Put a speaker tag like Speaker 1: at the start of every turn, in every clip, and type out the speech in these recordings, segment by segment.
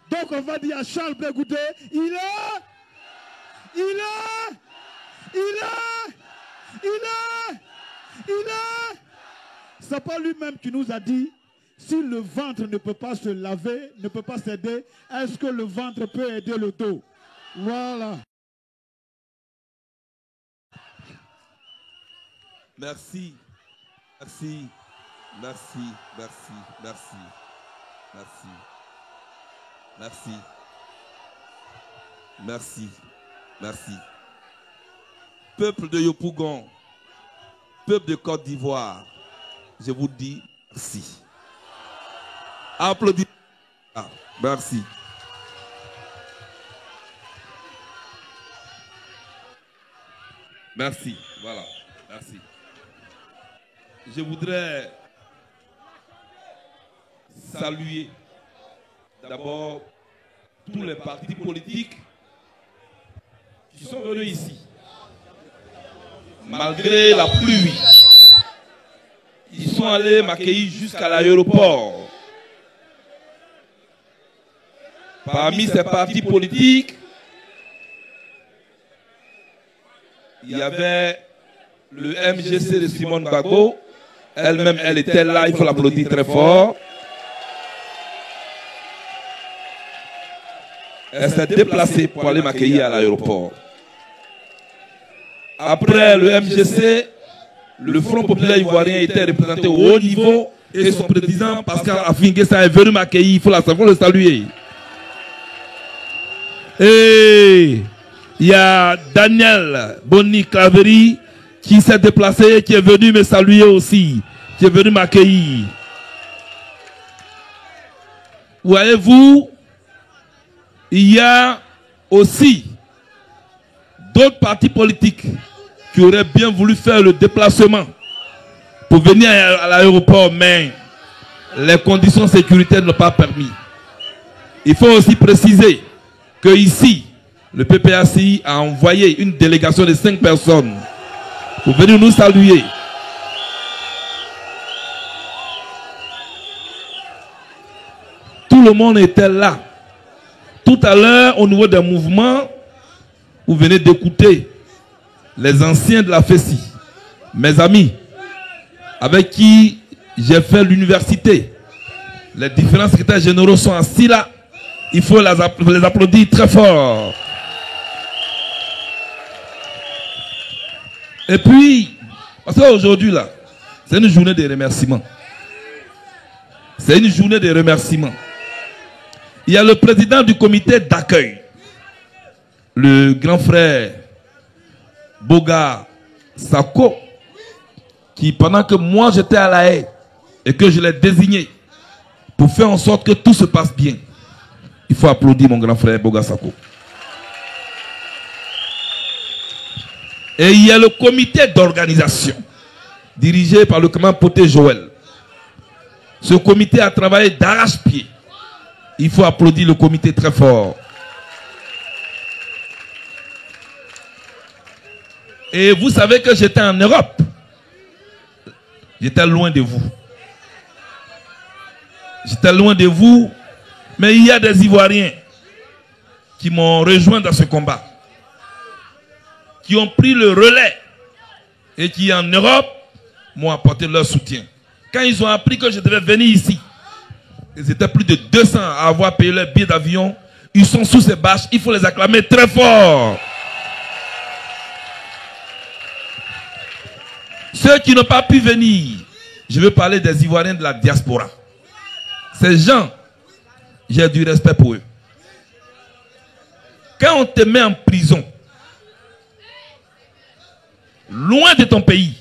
Speaker 1: Donc on va dire à Charles Blé Goudé, il est. C'est pas lui-même qui nous a dit, si le ventre ne peut pas se laver, ne peut pas s'aider, est-ce que le ventre peut aider le dos? Voilà.
Speaker 2: Merci. Merci. Merci. Merci. Merci. Merci. Merci. Merci. Merci. Peuple de Yopougon, peuple de Côte d'Ivoire, je vous dis merci. Applaudissez. Merci. Merci. Voilà. Merci. Je voudrais saluer d'abord tous les partis politiques qui sont venus ici. Malgré la pluie, ils sont allés m'accueillir jusqu'à l'aéroport. Parmi ces partis politiques, il y avait le MGC de Simone Gbagbo. Elle-même, elle était là, il faut l'applaudir très fort. Elle s'est déplacée pour aller m'accueillir à l'aéroport. Après le MGC, le Front populaire ivoirien était représenté au haut niveau et son président Pascal Affi-N'Guessan est venu m'accueillir, il faut le saluer. Et il y a Daniel Boni Claveri qui s'est déplacé, qui est venu me saluer aussi, qui est venu m'accueillir. Voyez-vous, il y a aussi d'autres partis politiques qui auraient bien voulu faire le déplacement pour venir à l'aéroport, mais les conditions sécuritaires n'ont pas permis. Il faut aussi préciser que ici, le PPACI a envoyé une délégation de 5 personnes pour venir nous saluer. Tout le monde était là. Tout à l'heure, au niveau des mouvements, vous venez d'écouter les anciens de la FESI, mes amis, avec qui j'ai fait l'université. Les différents secrétaires généraux sont assis là. Il faut les applaudir très fort. Et puis, parce qu'aujourd'hui là, c'est une journée de remerciements. C'est une journée de remerciements. Il y a le président du comité d'accueil, le grand frère Boga Sako, qui pendant que moi j'étais à La Haye et que je l'ai désigné pour faire en sorte que tout se passe bien, il faut applaudir mon grand frère Boga Sako. Et il y a le comité d'organisation dirigé par le commandant Poté Joël. Ce comité a travaillé d'arrache-pied. Il faut applaudir le comité très fort. Et vous savez que j'étais en Europe. J'étais loin de vous. J'étais loin de vous. Mais il y a des Ivoiriens qui m'ont rejoint dans ce combat. Qui ont pris le relais. Et qui en Europe m'ont apporté leur soutien. Quand ils ont appris que je devais venir ici, ils étaient plus de 200 à avoir payé leur billet d'avion. Ils sont sous ces bâches. Il faut les acclamer très fort. Ceux qui n'ont pas pu venir, je veux parler des Ivoiriens de la diaspora. Ces gens, j'ai du respect pour eux. Quand on te met en prison, loin de ton pays,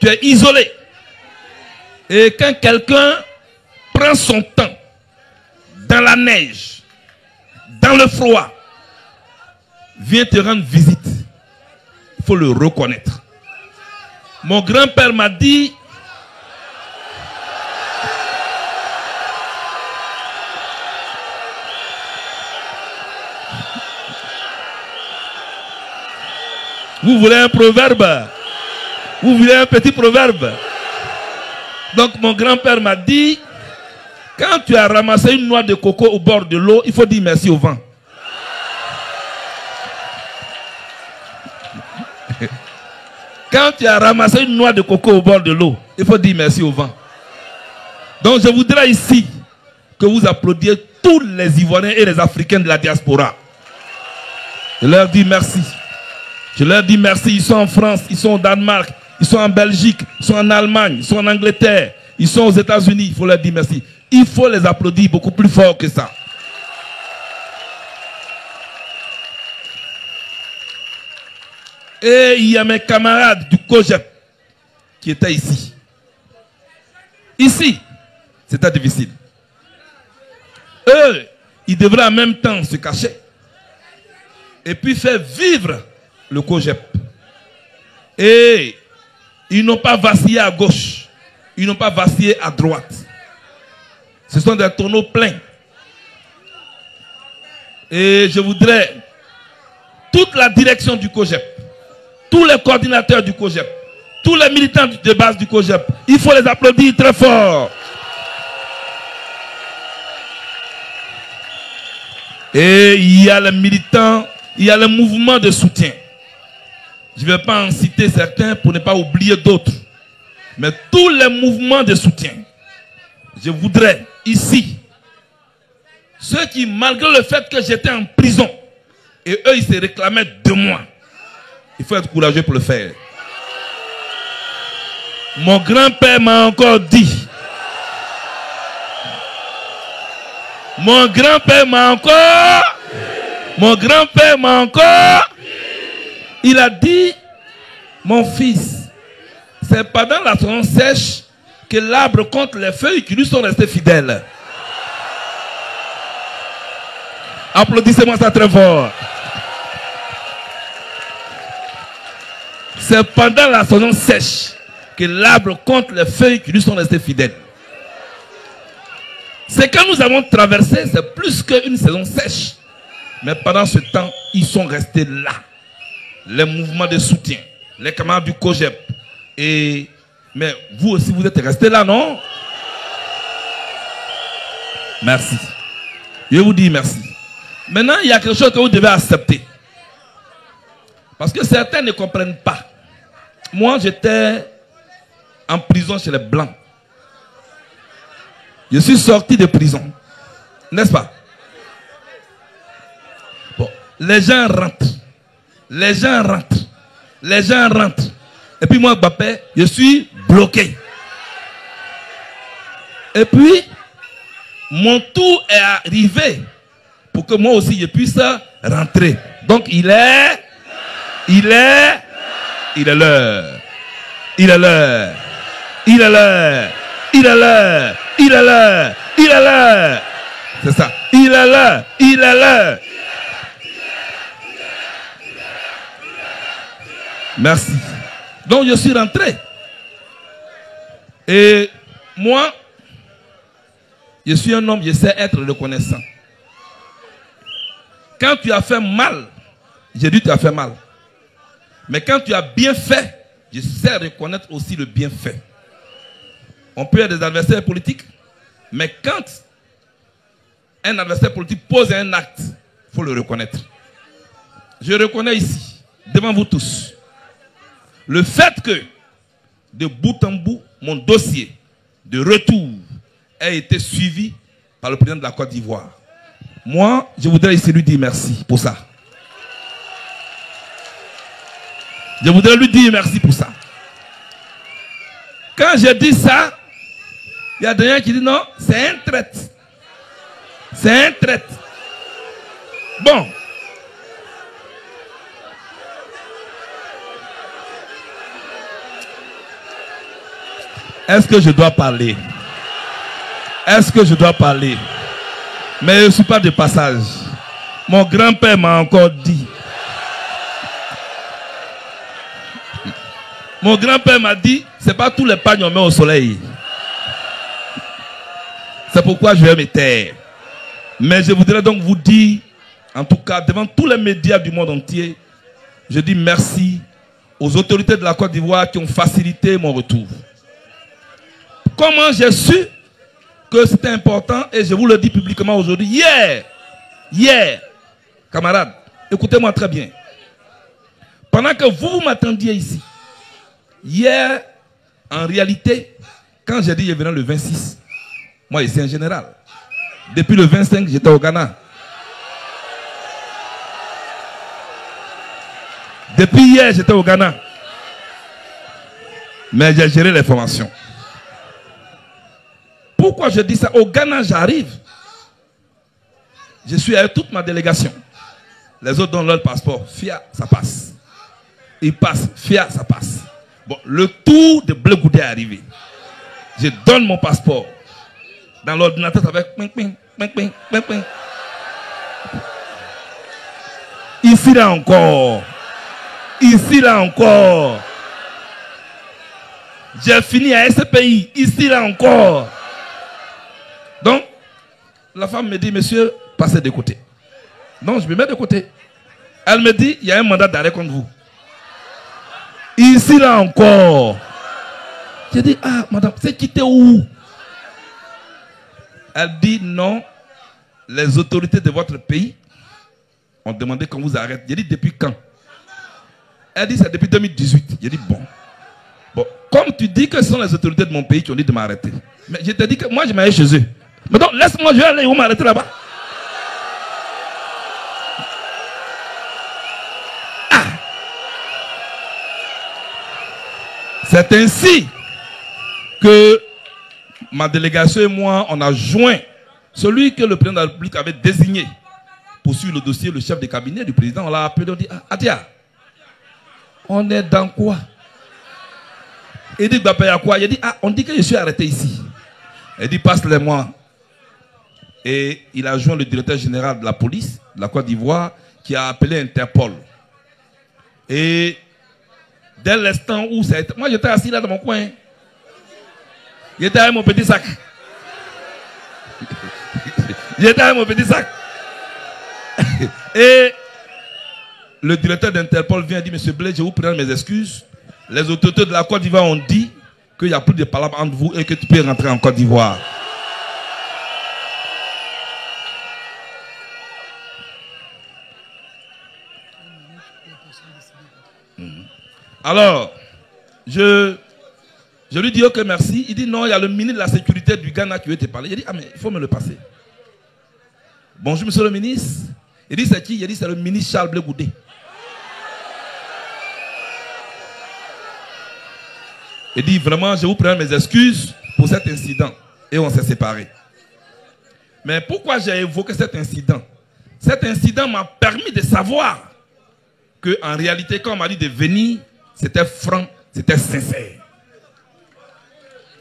Speaker 2: tu es isolé. Et quand quelqu'un prend son temps, dans la neige, dans le froid, vient te rendre visite, il faut le reconnaître. Mon grand-père m'a dit, vous voulez un proverbe? Vous voulez un petit proverbe? Donc mon grand-père m'a dit, Quand tu as ramassé une noix de coco au bord de l'eau, il faut dire merci au vent. Quand tu as ramassé une noix de coco au bord de l'eau, il faut dire merci au vent. Donc je voudrais ici que vous applaudiez tous les Ivoiriens et les Africains de la diaspora. Je leur dis merci. Je leur dis merci. Ils sont en France, ils sont au Danemark, ils sont en Belgique, ils sont en Allemagne, ils sont en Angleterre, ils sont aux États-Unis. Il faut leur dire merci. Il faut les applaudir beaucoup plus fort que ça. Et il y a mes camarades du COGEP qui étaient ici. Ici, c'était difficile. Eux, ils devraient en même temps se cacher et puis faire vivre le COGEP. Et ils n'ont pas vacillé à gauche, ils n'ont pas vacillé à droite. Ce sont des tonneaux pleins. Et je voudrais, toute la direction du COGEP, tous les coordinateurs du COGEP, tous les militants de base du COGEP, il faut les applaudir très fort. Et il y a les militants, il y a le mouvement de soutien. Je ne vais pas en citer certains pour ne pas oublier d'autres. Mais tous les mouvements de soutien, je voudrais ici, ceux qui, malgré le fait que j'étais en prison, et eux, ils se réclamaient de moi, il faut être courageux pour le faire. Mon grand-père m'a encore dit, mon grand-père m'a encore, il a dit, mon fils, c'est pendant la saison sèche que l'arbre compte les feuilles qui lui sont restées fidèles. Applaudissez-moi ça très fort. C'est pendant la saison sèche que l'arbre compte les feuilles qui lui sont restées fidèles. C'est quand nous avons traversé, c'est plus qu'une saison sèche. Mais pendant ce temps, ils sont restés là. Les mouvements de soutien, les camarades du COGEP. Mais vous aussi, vous êtes restés là, non? Merci. Je vous dis merci. Maintenant, il y a quelque chose que vous devez accepter. Parce que certains ne comprennent pas. Moi, j'étais en prison chez les Blancs. Je suis sorti de prison. N'est-ce pas? Bon, les gens rentrent. Les gens rentrent. Les gens rentrent. Et puis moi, Mbappé, je suis bloqué. Et puis, mon tour est arrivé pour que moi aussi je puisse rentrer. Donc il est l'heure. Il est l'heure. Il est l'heure. Il est l'heure. Il est l'heure. Il est l'heure. Il est l'heure. C'est ça. Il est l'heure. Il est l'heure. Merci. Donc je suis rentré. Et moi, je suis un homme, je sais être reconnaissant. Quand tu as fait mal, j'ai dit tu as fait mal. Mais quand tu as bien fait, je sais reconnaître aussi le bienfait. On peut être des adversaires politiques, mais quand un adversaire politique pose un acte, il faut le reconnaître. Je reconnais ici, devant vous tous, le fait que, de bout en bout, mon dossier de retour a été suivi par le président de la Côte d'Ivoire. Moi, je voudrais ici lui dire merci pour ça. Je voudrais lui dire merci pour ça. Quand je dis ça, il y a des gens qui disent non, c'est un traître. C'est un traître. Bon. Est-ce que je dois parler? Est-ce que je dois parler? Mais je ne suis pas de passage. Mon grand-père m'a encore dit. Mon grand-père m'a dit, c'est pas tous les pagnes on met au soleil. C'est pourquoi je vais me taire. Mais je voudrais donc vous dire, en tout cas, devant tous les médias du monde entier, je dis merci aux autorités de la Côte d'Ivoire qui ont facilité mon retour. Comment j'ai su? que c'était important et je vous le dis publiquement aujourd'hui. Hier, camarades, écoutez-moi très bien. Pendant que vous m'attendiez ici, hier, en réalité, quand j'ai dit je venais le 26, moi ici en général, depuis le 25, j'étais au Ghana. Depuis hier, j'étais au Ghana. Mais j'ai géré les formations. Pourquoi je dis ça? Au Ghana, j'arrive. Je suis avec toute ma délégation. Les autres donnent leur passeport. FIA, ça passe. Ils passent. FIA, ça passe. Bon, le tour de Bleu Goudé est arrivé. Je donne mon passeport. Dans l'ordinateur, ça fait ping, ping, ping, ping, ping, ping. Ici, là encore. Ici, là encore. J'ai fini à SPI. Ici, là encore. Donc, la femme me dit, monsieur, passez de côté. Donc, je me mets de côté. Elle me dit, il y a un mandat d'arrêt contre vous. Ici, là encore. J'ai dit, ah, madame, c'est quitté où? Elle dit, non, les autorités de votre pays ont demandé qu'on vous arrête. J'ai dit, depuis quand? Elle dit, c'est depuis 2018. J'ai dit, bon, comme tu dis que ce sont les autorités de mon pays qui ont dit de m'arrêter. Mais je te dis que moi, je m'allais chez eux. Mais donc, laisse-moi, je vais aller où m'arrêter là-bas. Ah! C'est ainsi que ma délégation et moi, on a joint celui que le président de la République avait désigné pour suivre le dossier, le chef de cabinet du président. On l'a appelé, on dit, ah, Adia, on est dans quoi? Il dit, bah, quoi? Il dit, ah, on dit que je suis arrêté ici. Il dit, passe-les-moi. Et il a joint le directeur général de la police de la Côte d'Ivoire qui a appelé Interpol. Et dès l'instant où ça a été... Moi, j'étais assis là dans mon coin. J'étais avec mon petit sac. J'étais avec mon petit sac. Et le directeur d'Interpol vient et dit, monsieur Blé, je vous présente mes excuses. Les autorités de la Côte d'Ivoire ont dit qu'il n'y a plus de palabres entre vous et que tu peux rentrer en Côte d'Ivoire. Alors, je lui dis ok merci. Il dit non, il y a le ministre de la Sécurité du Ghana qui veut te parler. Il dit ah mais il faut me le passer. Bonjour monsieur le ministre. Il dit c'est qui? Il dit c'est le ministre Charles Blé Goudé. Il dit vraiment je vous présente mes excuses pour cet incident. Et on s'est séparés. Mais pourquoi j'ai évoqué cet incident? Cet incident m'a permis de savoir que en réalité quand on m'a dit de venir, c'était franc, c'était sincère.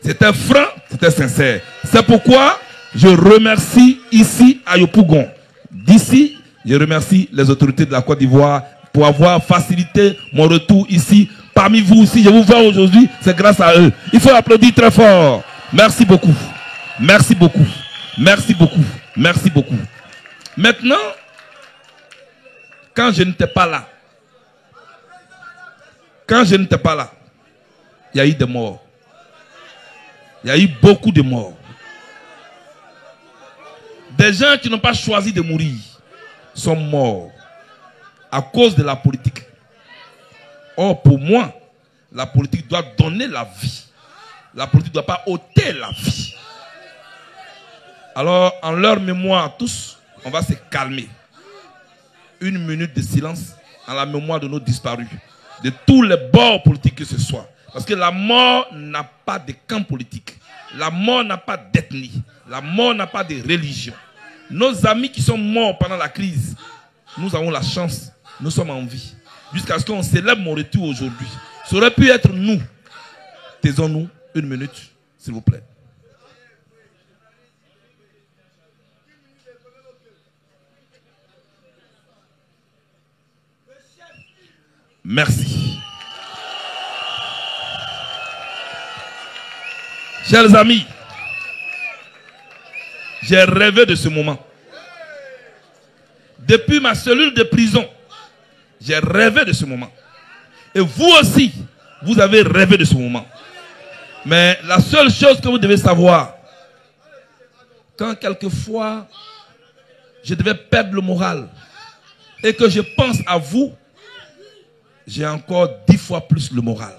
Speaker 2: C'était franc, c'était sincère. C'est pourquoi je remercie ici à Yopougon. D'ici, je remercie les autorités de la Côte d'Ivoire pour avoir facilité mon retour ici. Parmi vous aussi, je vous vois aujourd'hui, c'est grâce à eux. Il faut applaudir très fort. Merci beaucoup. Merci beaucoup. Merci beaucoup. Merci beaucoup. Maintenant, quand je n'étais pas là, il y a eu des morts. Il y a eu beaucoup de morts. Des gens qui n'ont pas choisi de mourir sont morts à cause de la politique. Or, pour moi, la politique doit donner la vie. La politique ne doit pas ôter la vie. Alors, en leur mémoire à tous, on va se calmer. 1 minute de silence en la mémoire de nos disparus. De tous les bords politiques que ce soit. Parce que la mort n'a pas de camp politique. La mort n'a pas d'ethnie. La mort n'a pas de religion. Nos amis qui sont morts pendant la crise, nous avons la chance, nous sommes en vie. Jusqu'à ce qu'on célèbre mon retour aujourd'hui. Ça aurait pu être nous. Taisons-nous 1 minute, s'il vous plaît. Merci. Chers amis, j'ai rêvé de ce moment. Depuis ma cellule de prison, j'ai rêvé de ce moment. Et vous aussi, vous avez rêvé de ce moment. Mais la seule chose que vous devez savoir, quand quelquefois je devais perdre le moral et que je pense à vous, j'ai encore 10 fois plus le moral.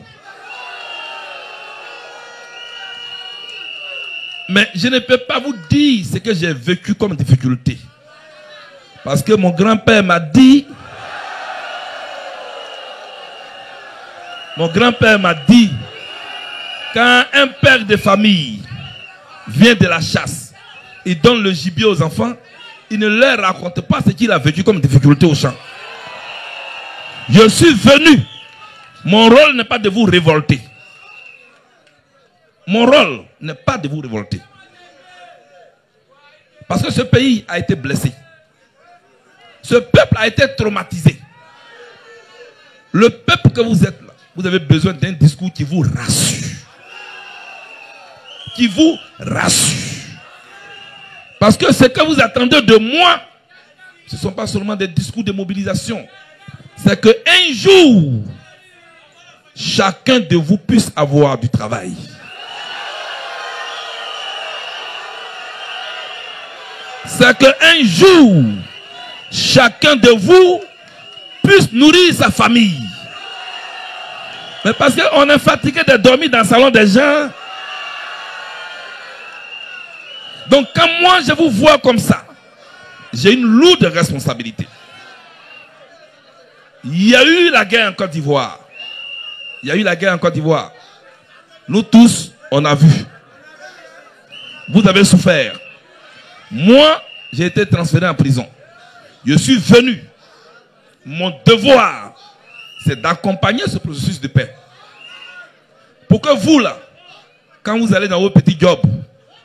Speaker 2: Mais je ne peux pas vous dire ce que j'ai vécu comme difficulté. Parce que mon grand-père m'a dit, quand un père de famille vient de la chasse, il donne le gibier aux enfants, il ne leur raconte pas ce qu'il a vécu comme difficulté au champ. Je suis venu. Mon rôle n'est pas de vous révolter. Mon rôle n'est pas de vous révolter. Parce que ce pays a été blessé. Ce peuple a été traumatisé. Le peuple que vous êtes là, vous avez besoin d'un discours qui vous rassure. Qui vous rassure. Parce que ce que vous attendez de moi, ce ne sont pas seulement des discours de mobilisation. C'est qu'un jour, chacun de vous puisse avoir du travail. C'est qu'un jour, chacun de vous puisse nourrir sa famille. Mais parce qu'on est fatigué de dormir dans le salon des gens. Donc quand moi je vous vois comme ça, j'ai une lourde responsabilité. Il y a eu la guerre en Côte d'Ivoire. Nous tous, on a vu. Vous avez souffert. Moi, j'ai été transféré en prison. Je suis venu. Mon devoir, c'est d'accompagner ce processus de paix. Pour que vous, là, quand vous allez dans vos petits jobs,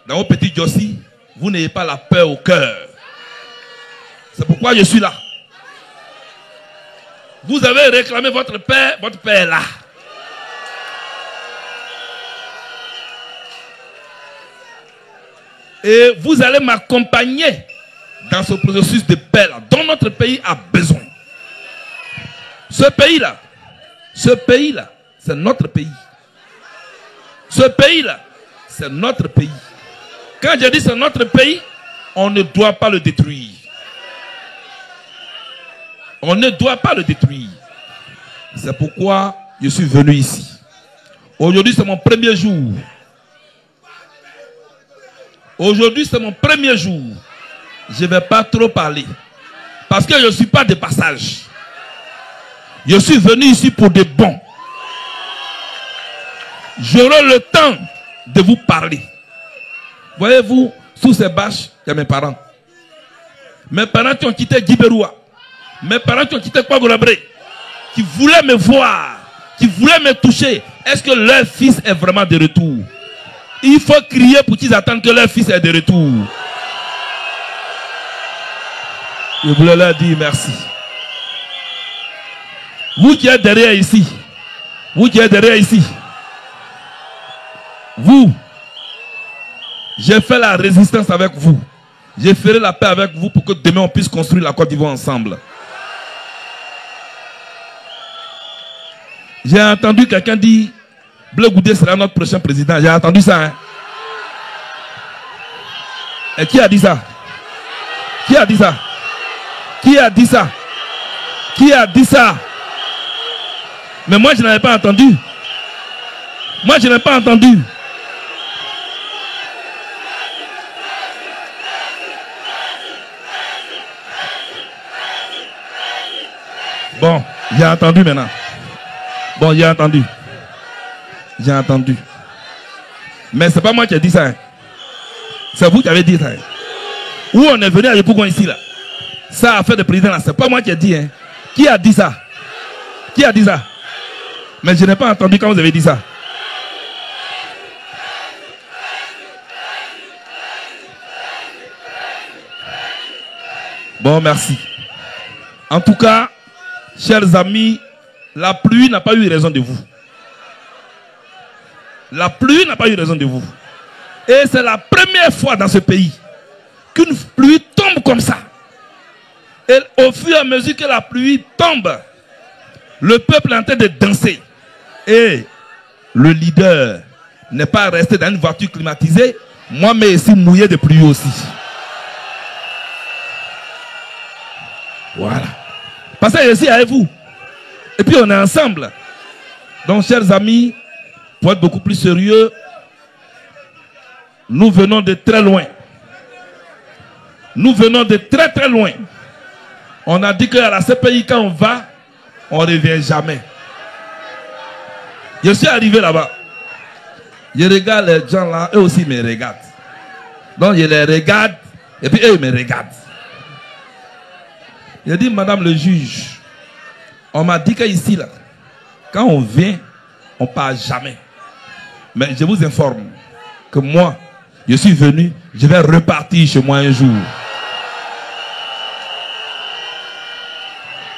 Speaker 2: dans vos petits jossis, vous n'ayez pas la peur au cœur. C'est pourquoi je suis là. Vous avez réclamé votre père est là. Et vous allez m'accompagner dans ce processus de paix là, dont notre pays a besoin. Ce pays-là, c'est notre pays. Ce pays-là, c'est notre pays. Quand je dis c'est notre pays, on ne doit pas le détruire. On ne doit pas le détruire. C'est pourquoi je suis venu ici. Aujourd'hui, c'est mon premier jour. Je ne vais pas trop parler. Parce que je ne suis pas de passage. Je suis venu ici pour de bon. J'aurai le temps de vous parler. Voyez-vous, sous ces bâches, il y a mes parents. Mes parents qui ont quitté Djiberoua. Mes parents qui ont quitté Kwagorabré. Qui voulaient me voir. Qui voulaient me toucher. Est-ce que leur fils est vraiment de retour? Il faut crier pour qu'ils attendent que leur fils est de retour. Je voulais leur dire merci. Vous qui êtes derrière ici. Vous, j'ai fait la résistance avec vous. Je ferai la paix avec vous pour que demain on puisse construire la Côte d'Ivoire ensemble. J'ai entendu quelqu'un dire Bleu Goudé sera notre prochain président. J'ai entendu ça. Hein? Et qui a dit ça? Qui a dit ça? Mais moi je n'avais pas entendu. Bon, j'ai entendu maintenant. J'ai entendu. Mais c'est pas moi qui ai dit ça. Hein. C'est vous qui avez dit ça. Hein. Où on est venu à Yopougon ici là. Ça a fait de président là. C'est pas moi qui ai dit. Hein. Qui a dit ça? Mais je n'ai pas entendu quand vous avez dit ça. Bon, merci. En tout cas, chers amis, la pluie n'a pas eu raison de vous. Et c'est la première fois dans ce pays qu'une pluie tombe comme ça. Et au fur et à mesure que la pluie tombe, le peuple est en train de danser. Et le leader n'est pas resté dans une voiture climatisée, Moi, mais ici, mouillé de pluie aussi. Voilà. Parce que je suis avec vous. Et puis on est ensemble. Donc, chers amis, pour être beaucoup plus sérieux, nous venons de très loin. Nous venons de très très loin. On a dit qu'à la CPI, quand on va, on ne revient jamais. Je suis arrivé là-bas. Je regarde les gens là, eux aussi me regardent. Donc je les regarde, et puis eux ils me regardent. Je dis, madame le juge, on m'a dit qu'ici, là, quand on vient, on ne part jamais. Mais je vous informe que moi, je suis venu, je vais repartir chez moi un jour.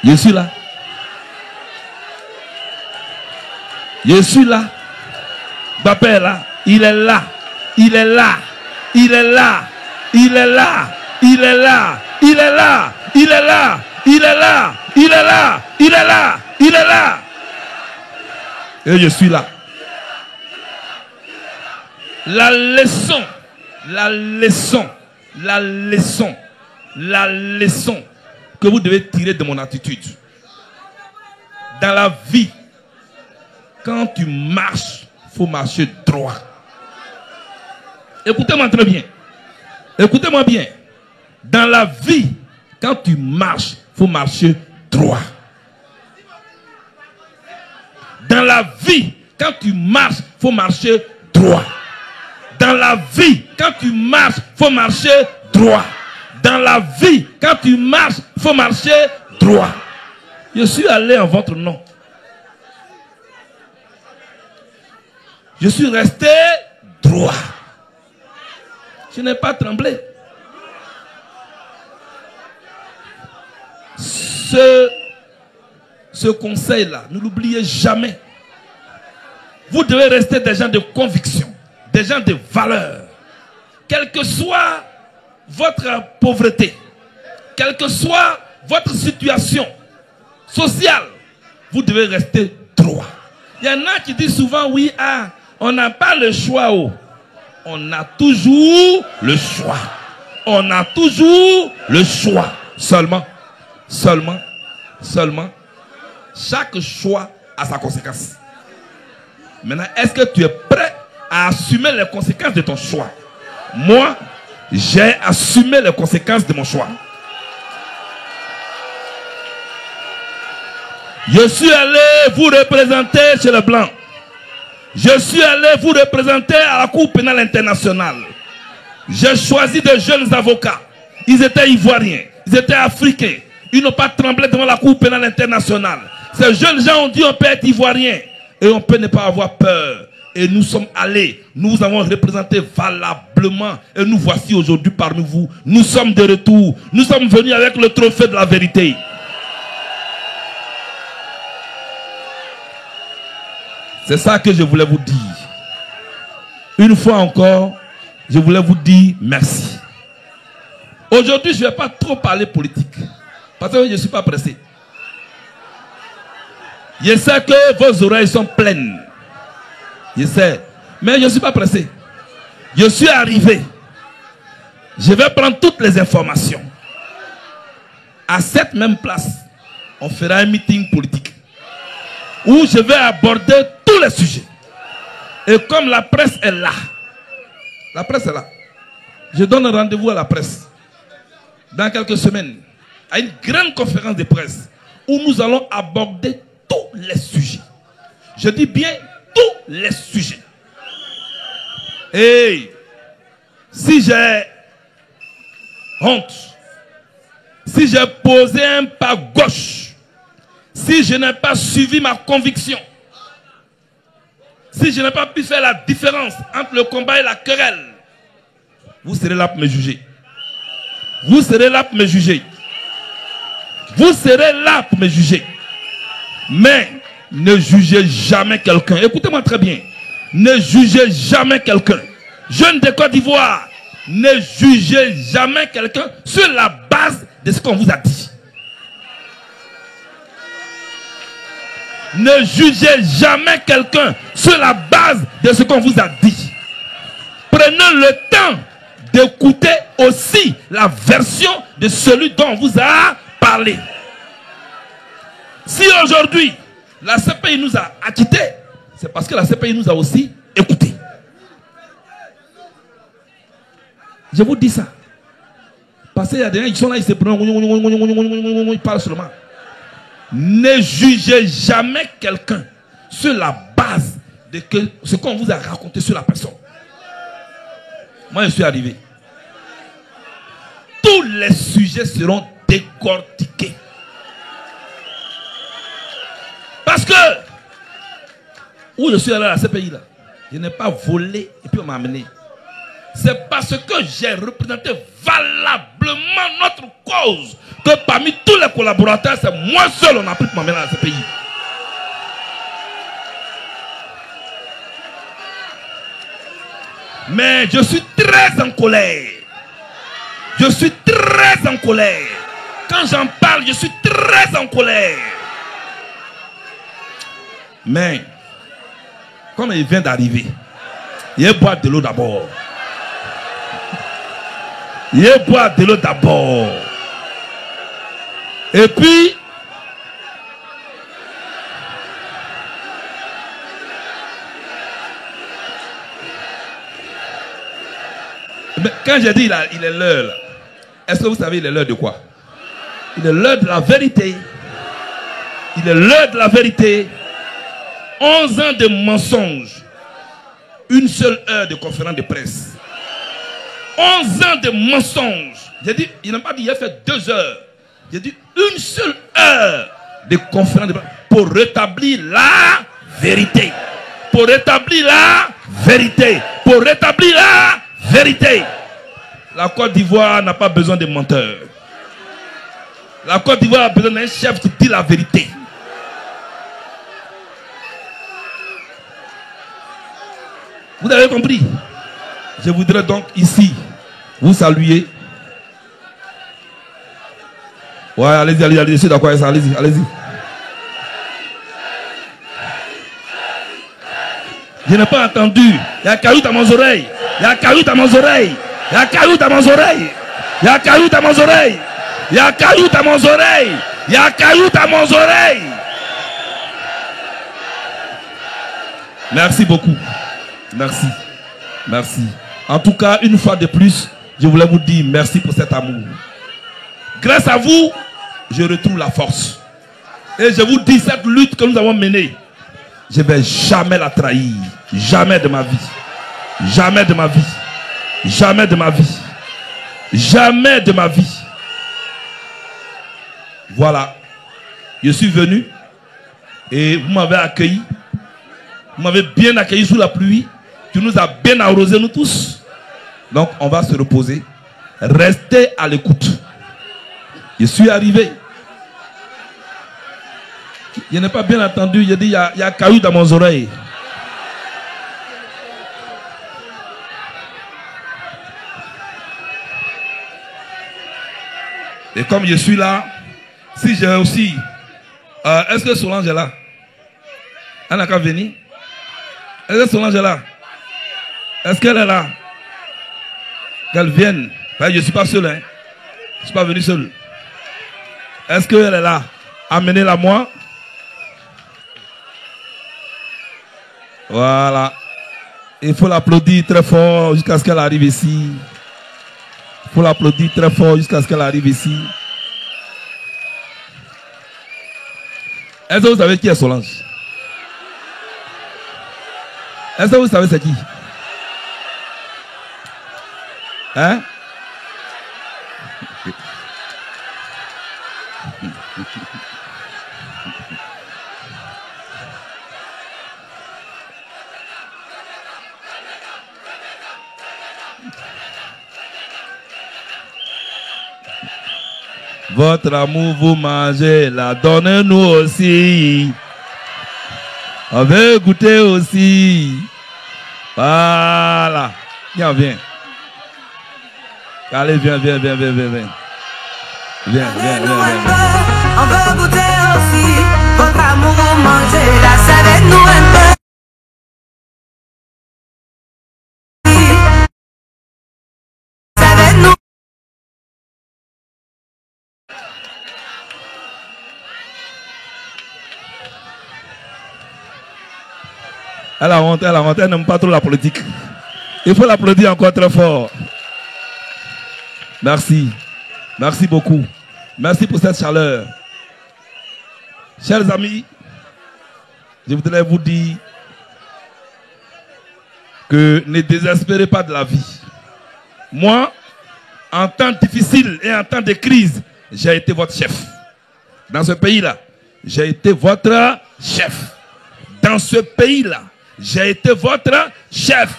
Speaker 2: Je suis là. Je suis là. Papa est là. Il est là. Il est là. Il est là. Il est là. Il est là. Il est là. Il est là. Il est là. Il est là. Il est là. Il est là. Et je suis là. La leçon. La leçon. La leçon. La leçon que vous devez tirer de mon attitude. Dans la vie, quand tu marches, il faut marcher droit. Écoutez-moi très bien. Écoutez-moi bien. Dans la vie, quand tu marches, il faut marcher droit. Dans la vie, quand tu marches, il faut marcher droit. Dans la vie, quand tu marches, il faut marcher droit. Dans la vie, quand tu marches, il faut marcher droit. Je suis allé en votre nom. Je suis resté droit. Je n'ai pas tremblé. Ce conseil-là, ne l'oubliez jamais. Vous devez rester des gens de conviction, des gens de valeur. Quelle que soit votre pauvreté, quelle que soit votre situation sociale, vous devez rester droit. Il y en a qui disent souvent, oui, on n'a pas le choix. Oh. On a toujours le choix. On a toujours le choix. Seulement, chaque choix a sa conséquence. Maintenant, est-ce que tu es prêt à assumer les conséquences de ton choix? Moi, j'ai assumé les conséquences de mon choix. Je suis allé vous représenter chez les Blancs. Je suis allé vous représenter à la Cour pénale internationale. J'ai choisi de jeunes avocats. Ils étaient ivoiriens, ils étaient africains. Ils n'ont pas tremblé devant la Cour pénale internationale. Ces jeunes gens ont dit on peut être ivoirien et on peut ne pas avoir peur. Et nous sommes allés, nous vous avons représenté valablement. Et nous voici aujourd'hui parmi vous. Nous sommes de retour. Nous sommes venus avec le trophée de la vérité. C'est ça que je voulais vous dire. Une fois encore, je voulais vous dire merci. Aujourd'hui, je ne vais pas trop parler politique. Parce que je ne suis pas pressé. Je sais que vos oreilles sont pleines. Je sais. Mais je ne suis pas pressé. Je suis arrivé. Je vais prendre toutes les informations. À cette même place, on fera un meeting politique. Où je vais aborder tous les sujets. Et comme la presse est là. La presse est là. Je donne rendez-vous à la presse. Dans quelques semaines. À une grande conférence de presse. Où nous allons aborder tous les sujets. Je dis bien tous les sujets. Et si j'ai honte, si j'ai posé un pas gauche, si je n'ai pas suivi ma conviction, si je n'ai pas pu faire la différence entre le combat et la querelle, vous serez là pour me juger. Vous serez là pour me juger. Vous serez là pour me juger. Mais ne jugez jamais quelqu'un. Écoutez-moi très bien. Ne jugez jamais quelqu'un. Jeunes de Côte d'Ivoire, ne jugez jamais quelqu'un sur la base de ce qu'on vous a dit. Ne jugez jamais quelqu'un sur la base de ce qu'on vous a dit. prenez le temps d'écouter aussi la version de celui dont on vous a parlé. Si aujourd'hui, la CPI nous a acquittés, c'est parce que la CPI nous a aussi écoutés. Je vous dis ça. Parce qu'il y a des gens qui sont là, ils se prennent, ils parlent seulement. Ne jugez jamais quelqu'un sur la base de ce qu'on vous a raconté sur la personne. Moi, je suis arrivé. Tous les sujets seront décortiqués. Parce que, où je suis allé à la CPI, là, je n'ai pas volé et puis on m'a amené. C'est parce que j'ai représenté valablement notre cause que parmi tous les collaborateurs, c'est moi seul on a pris pour m'amener à la CPI. Mais je suis très en colère. Je suis très en colère. Quand j'en parle, je suis très en colère. Mais, comme il vient d'arriver, il boit de l'eau d'abord. Il boit de l'eau d'abord. Et puis, quand j'ai dit il est l'heure, est-ce que vous savez il est l'heure de quoi? Il est l'heure de la vérité. Il est l'heure de la vérité. 11 ans de mensonges. Une seule heure de conférence de presse. 11 ans de mensonges. J'ai dit, il n'a pas dit il a fait 2 heures. J'ai dit une seule heure de conférence de presse pour rétablir la vérité. Pour rétablir la vérité. Pour rétablir la vérité. La Côte d'Ivoire n'a pas besoin de menteurs. La Côte d'Ivoire a besoin d'un chef qui dit la vérité. Vous avez compris? Je voudrais donc ici vous saluer. Ouais, allez-y, allez-y, je suis d'accord avec ça, allez-y, allez-y. Je n'ai pas entendu. Il y a cailloux dans mes oreilles. Il y a cailloux dans mes oreilles. Il y a cailloux dans mes oreilles. Il y a cailloux dans mes oreilles. Il y a cailloux dans mes oreilles. Il y a cailloux dans mes oreilles. Merci beaucoup. Merci. Merci. En tout cas, une fois de plus, je voulais vous dire merci pour cet amour. Grâce à vous, je retrouve la force. Et je vous dis, cette lutte que nous avons menée, je ne vais jamais la trahir. Jamais de ma vie. Jamais de ma vie. Jamais de ma vie. Jamais de ma vie. Voilà. Je suis venu et vous m'avez accueilli. Vous m'avez bien accueilli sous la pluie. Tu nous as bien arrosés, nous tous. Donc, on va se reposer. Restez à l'écoute. Je suis arrivé. Je n'ai pas bien entendu. J'ai dit, il y a caillou dans mes oreilles. Et comme je suis là, si j'ai aussi... est-ce que Solange est là? Elle n'a qu'à venir. Est-ce que Solange est là? Est-ce qu'elle est là? Qu'elle vienne. Je ne suis pas seul. Hein. Je ne suis pas venu seul. Est-ce qu'elle est là? Amenez-la moi. Voilà. Il faut l'applaudir très fort jusqu'à ce qu'elle arrive ici. Il faut l'applaudir très fort jusqu'à ce qu'elle arrive ici. Est-ce que vous savez qui est Solange? Est-ce que vous savez c'est qui? Hein? Votre amour vous mangez, la donnez-nous aussi. On veut goûter aussi. Voilà. Viens, viens. Allez, viens, viens, viens, viens, viens, viens. Viens, viens, viens, viens.
Speaker 3: On veut goûter aussi. Votre amour vous mangez, la savette nous un peu.
Speaker 2: Elle a honte, elle n'aime pas trop la politique. Il faut l'applaudir encore très fort. Merci. Merci beaucoup. Merci pour cette chaleur. Chers amis, je voudrais vous dire que ne désespérez pas de la vie. Moi, en temps difficile et en temps de crise, j'ai été votre chef. Dans ce pays-là, j'ai été votre chef. Dans ce pays-là, j'ai été votre chef.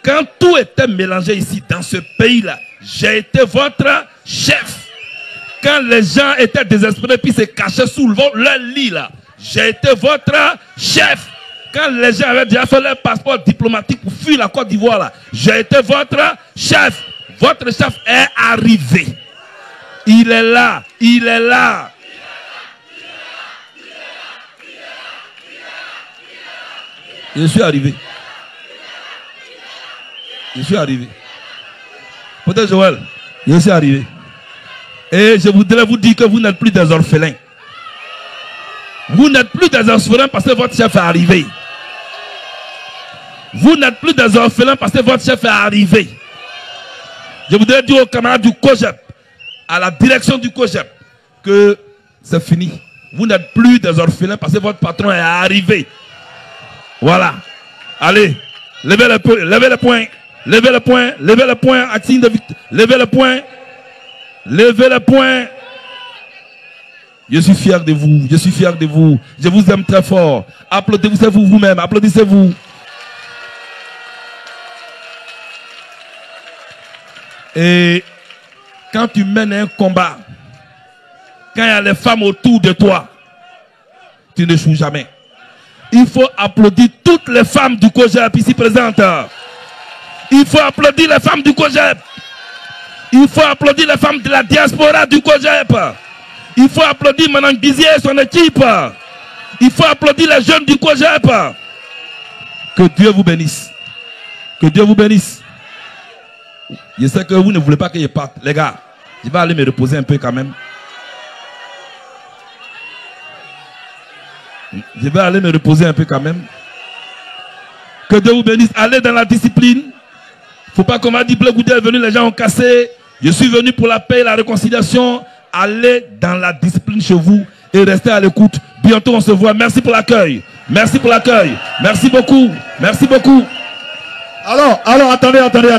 Speaker 2: Quand tout était mélangé ici, dans ce pays-là, j'ai été votre chef. Quand les gens étaient désespérés puis se cachaient sous leur lit là, j'ai été votre chef. Quand les gens avaient déjà fait leur passeport diplomatique pour fuir la Côte d'Ivoire là, j'ai été votre chef. Votre chef est arrivé. Il est là, il est là. Je suis arrivé. Je suis arrivé. Peut-être Joël, je suis arrivé. Et je voudrais vous dire que vous n'êtes plus des orphelins. Vous n'êtes plus des orphelins parce que votre chef est arrivé. Vous n'êtes plus des orphelins parce que votre chef est arrivé. Je voudrais dire aux camarades du COGEP, à la direction du COGEP, que c'est fini. Vous n'êtes plus des orphelins parce que votre patron est arrivé. Voilà. Allez, levez le poing, levez le poing, levez le poing, levez le poing, signe de victoire, levez le poing, levez le poing. Je suis fier de vous, je suis fier de vous, je vous aime très fort. Applaudissez-vous vous-même, applaudissez-vous. Et quand tu mènes un combat, quand il y a les femmes autour de toi, tu ne n'échoues jamais. Il faut applaudir toutes les femmes du COGEP ici présentes. Il faut applaudir les femmes du COGEP. Il faut applaudir les femmes de la diaspora du COGEP. Il faut applaudir Mme Bizier et son équipe. Il faut applaudir les jeunes du COGEP. Que Dieu vous bénisse. Que Dieu vous bénisse. Je sais que vous ne voulez pas que je parte. Les gars, je vais aller me reposer un peu quand même. Je vais aller me reposer un peu quand même. Que Dieu vous bénisse. Allez dans la discipline. Il ne faut pas qu'on m'a dit, Bleu Goudé est venu, les gens ont cassé. Je suis venu pour la paix et la réconciliation. Allez dans la discipline chez vous et restez à l'écoute. Bientôt on se voit. Merci pour l'accueil. Merci pour l'accueil. Merci beaucoup. Merci beaucoup.
Speaker 1: Alors, attendez.